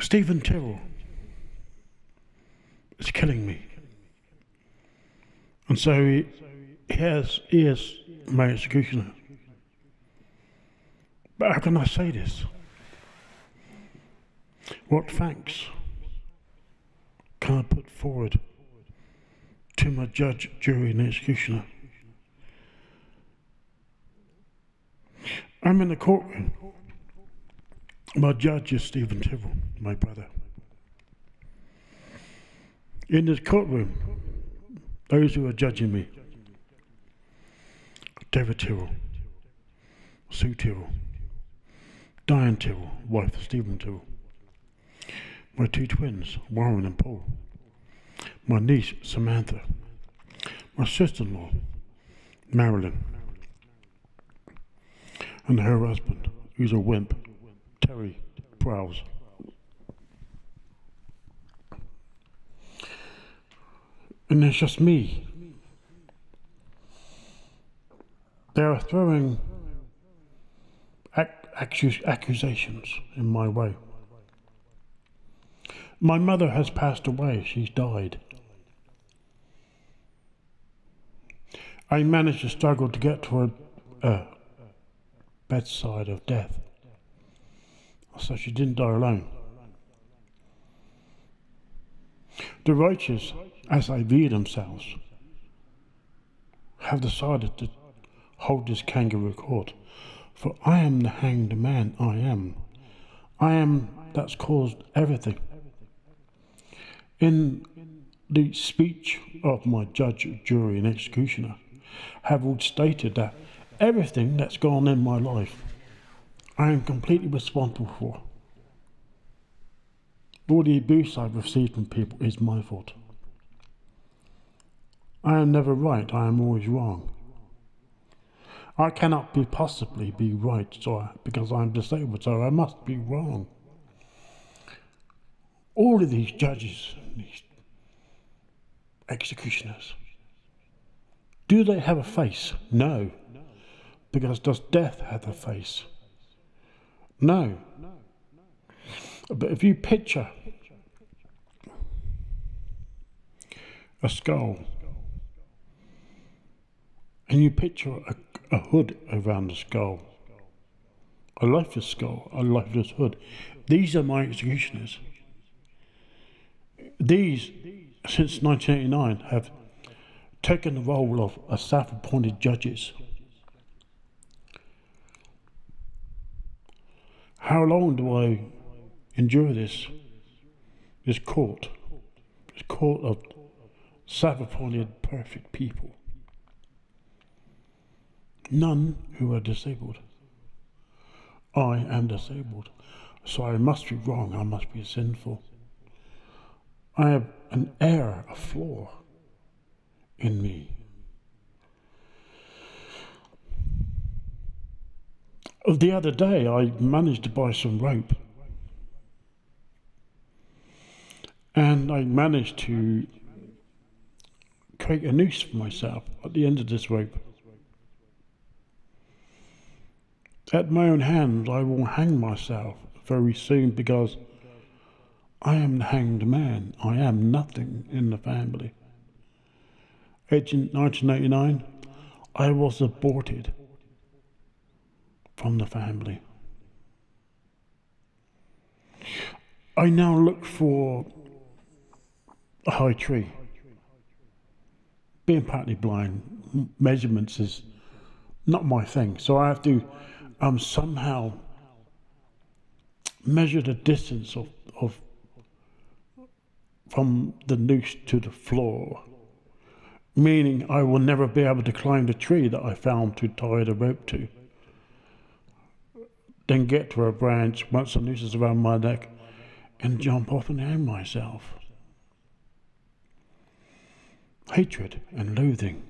Stephen Tyrrell is killing me. And so he is my executioner. But how can I say this? What thanks can I put forward to my judge, jury and executioner? I'm in the courtroom. My judge is Stephen Tyrrell, my brother. In this courtroom, those who are judging me: David Tyrrell, Sue Tyrrell, Diane Tyrrell, wife of Stephen Tyrrell, my two twins, Warren and Paul, my niece, Samantha, my sister-in-law, Marilyn, and her husband, who's a wimp, Terry Prowse. And there's just me. They are throwing accusations in my way. My mother has passed away. She's died. I managed to struggle to get to her bedside of death, so she didn't die alone. The righteous, as they view themselves, have decided to hold this kangaroo court. For I am the hanged man, I am. I am that's caused everything. In the speech of my judge, jury and executioner, have all stated that everything that's gone in my life, I am completely responsible for. All the abuse I've received from people is my fault. I am never right, I am always wrong. I cannot possibly be right because I'm disabled, so I must be wrong. All of these judges, these executioners, do they have a face? No. Because does death have a face? No. But if you picture a skull and you picture a hood around the skull, a lifeless skull, a lifeless hood, these are my executioners. These, since 1989, have taken the role of a self-appointed judges. How long do I endure this court of self-appointed perfect people? None who are disabled. I am disabled, so I must be wrong, I must be sinful. I have an error, a flaw in me. The other day I managed to buy some rope, and I managed to create a noose for myself at the end of this rope. At my own hands I will hang myself very soon, because I am the hanged man. I am nothing in the family. In 1989, I was aborted from the family. I now look for a high tree. Being partly blind, measurements is not my thing, so I have to somehow measure the distance of from the noose to the floor, meaning I will never be able to climb the tree that I found to tie the rope to, then get to a branch once the noose is around my neck and jump off and hang myself. Hatred and loathing.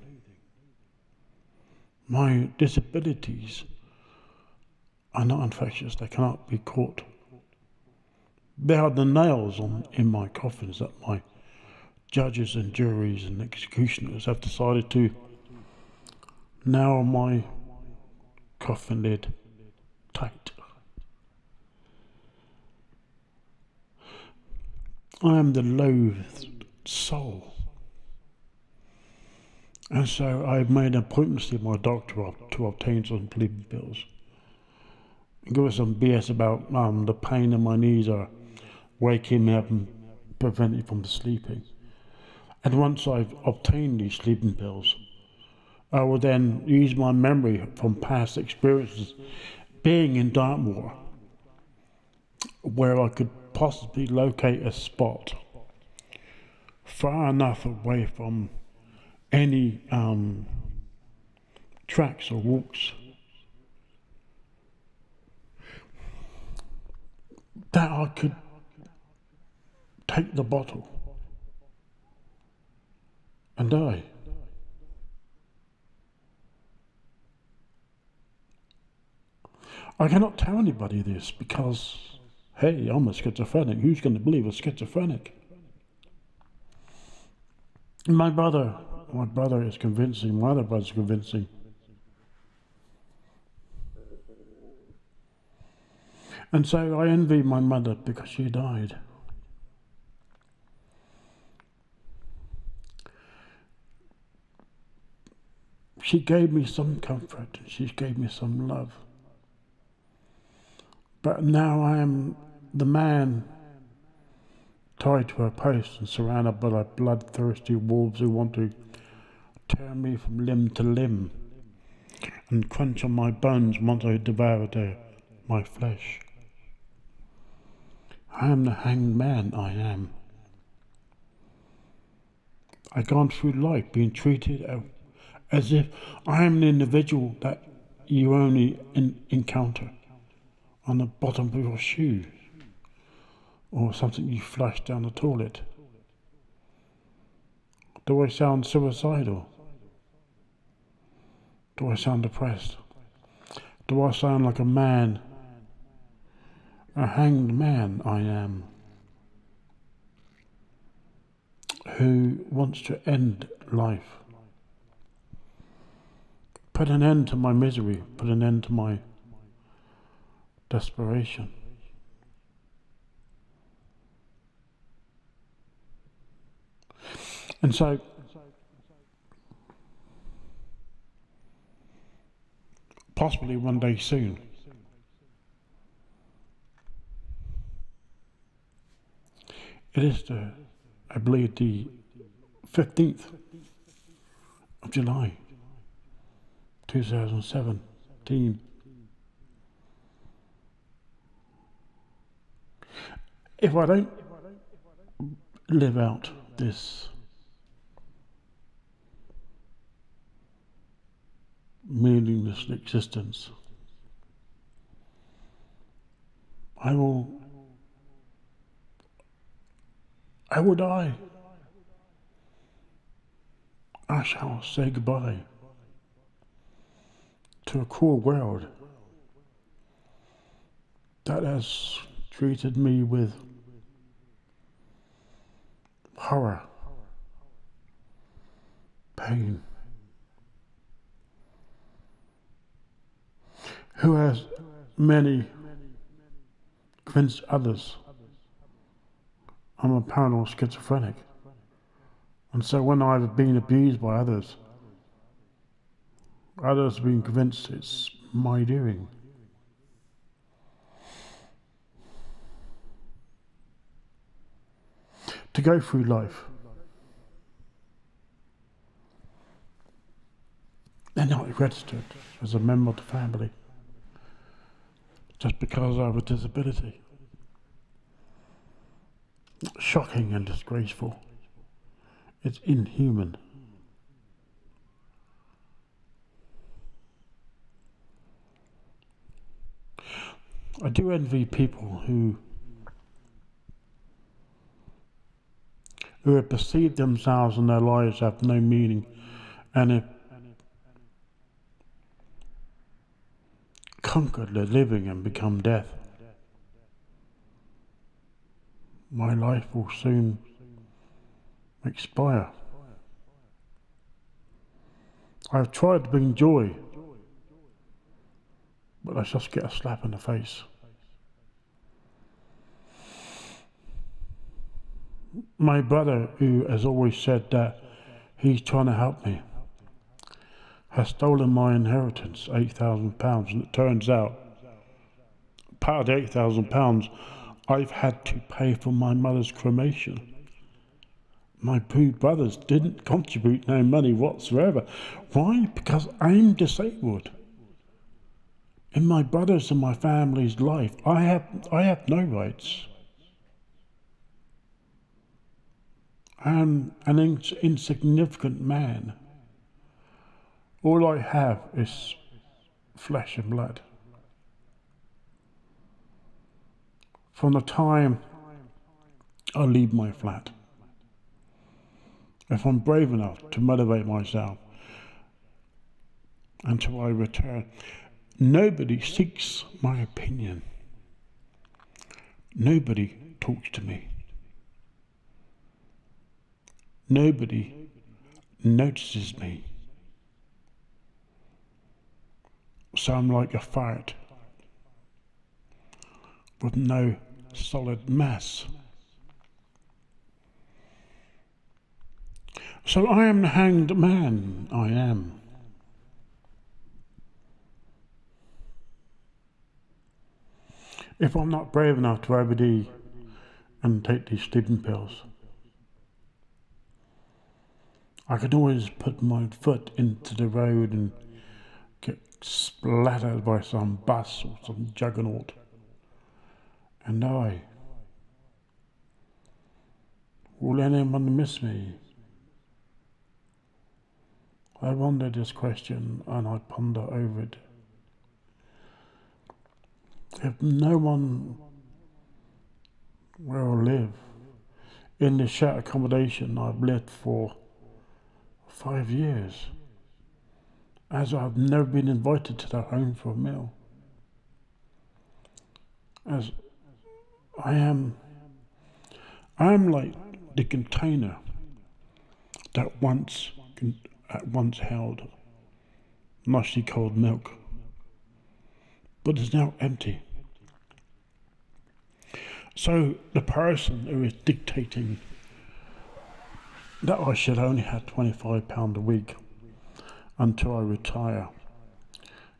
My disabilities are not infectious, they cannot be caught. They are the nails in my coffins that my judges and juries and executioners have decided to nail my coffin lid tight. I am the loathed soul. And so I made an appointment to see my doctor to obtain some sleeping pills. Give us some BS about the pain in my knees are waking me up and preventing me from sleeping. And once I've obtained these sleeping pills, I will then use my memory from past experiences being in Dartmoor, where I could possibly locate a spot far enough away from any tracks or walks that I could take the bottle and die. I cannot tell anybody this because, hey, I'm a schizophrenic. Who's going to believe a schizophrenic? My brother is convincing. My other brother's convincing. And so I envy my mother because she died. She gave me some comfort and she gave me some love. But now I am the man tied to a post and surrounded by bloodthirsty wolves who want to tear me from limb to limb and crunch on my bones once I devour my flesh. I am the hanged man, I am. I've gone through life being treated as if I am the individual that you only encounter on the bottom of your shoe or something you flush down the toilet. Do I sound suicidal? Do I sound depressed? Do I sound like a man? A hanged man I am, who wants to end life. Put an end to my misery, put an end to my desperation. And so, possibly one day soon, it is I believe the 15th of July, 2017. If I don't live out this meaningless existence, I will die. I shall say goodbye to a cruel world that has treated me with horror, pain, who has many convinced others I'm a paranoid schizophrenic. And so when I've been abused by others have been convinced it's my doing. To go through life, they're not registered as a member of the family just because I have a disability. Shocking and disgraceful. It's inhuman. I do envy people who have perceived themselves and their lives have no meaning and have conquered their living and become death. My life will soon expire. I've tried to bring joy, but I just get a slap in the face. My brother, who has always said that he's trying to help me, has stolen my inheritance, £8,000, and it turns out part of the £8,000 I've had to pay for my mother's cremation. My two brothers didn't contribute no money whatsoever. Why? Because I'm disabled. In my brother's and my family's life, I have no rights. I'm an insignificant man. All I have is flesh and blood. From the time I leave my flat, if I'm brave enough to motivate myself until I return, nobody seeks my opinion. Nobody talks to me. Nobody notices me. So I'm like a ferret with no solid mass. So I am the hanged man, I am. If I'm not brave enough to OD and take these sleeping pills, I can always put my foot into the road and get splattered by some bus or some juggernaut and die. Will anyone miss me? I wonder this question and I ponder over it. If no one will live in the shared accommodation I've lived for 5 years, as I've never been invited to their home for a meal, as I am like the container that once held nicely cold milk, but is now empty. So the person who is dictating that I should only have £25 a week until I retire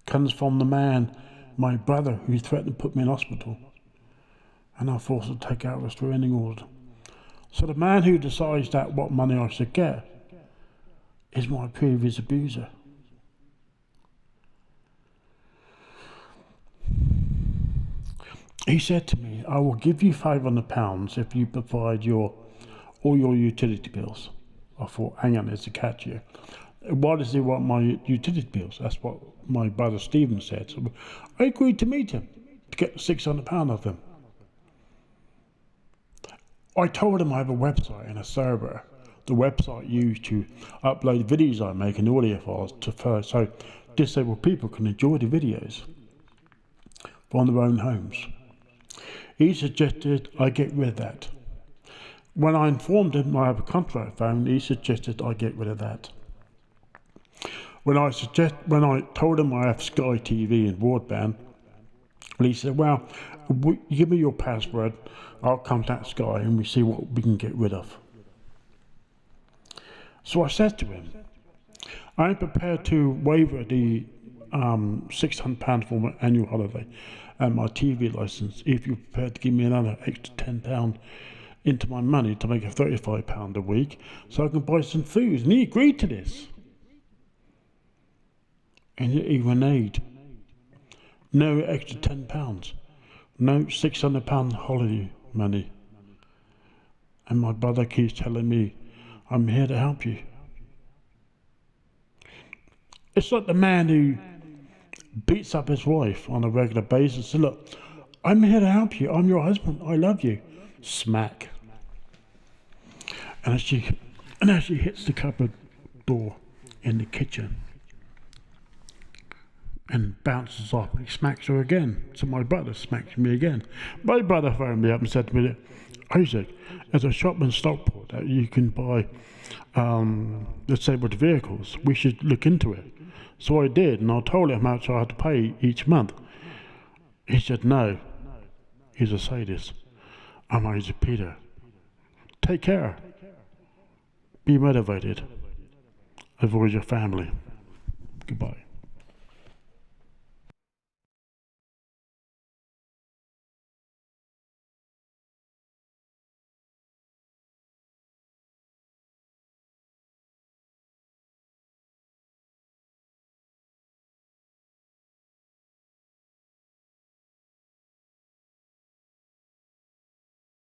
comes from the man, my brother, who threatened to put me in hospital, and I'm forced to take out a restraining order. So the man who decides that what money I should get is my previous abuser. He said to me, I will give you £500 if you provide all your utility bills. I thought, hang on, there's a catch here. Why does he want my utility bills? That's what my brother Stephen said. So I agreed to meet him to get £600 of him. I told him I have a website and a server. The website used to upload videos I make and audio files so disabled people can enjoy the videos from their own homes. He suggested I get rid of that. When I informed him I have a contract phone, he suggested I get rid of that. When I told him I have Sky TV and broadband, he said, well, give me your password, I'll contact Sky and we see what we can get rid of. So I said to him, I'm prepared to waiver the £600 for my annual holiday and my TV licence if you're prepared to give me another extra £10 into my money to make it £35 a week so I can buy some food. And he agreed to this. And he reneged. No extra £10. No £600 holiday money. And my brother keeps telling me, I'm here to help you. It's like the man who beats up his wife on a regular basis. So look, I'm here to help you. I'm your husband. I love you. Smack. And as she hits the cupboard door in the kitchen and bounces off, he smacks her again. So my brother smacks me again. My brother phoned me up and said to me, Isaac, there's a shop in Stockport that you can buy disabled vehicles. We should look into it. So I did, and I told him how much I had to pay each month. He said, no, he's a sadist. I'm Isaac Peter. Take care. Be motivated. Avoid your family. Goodbye.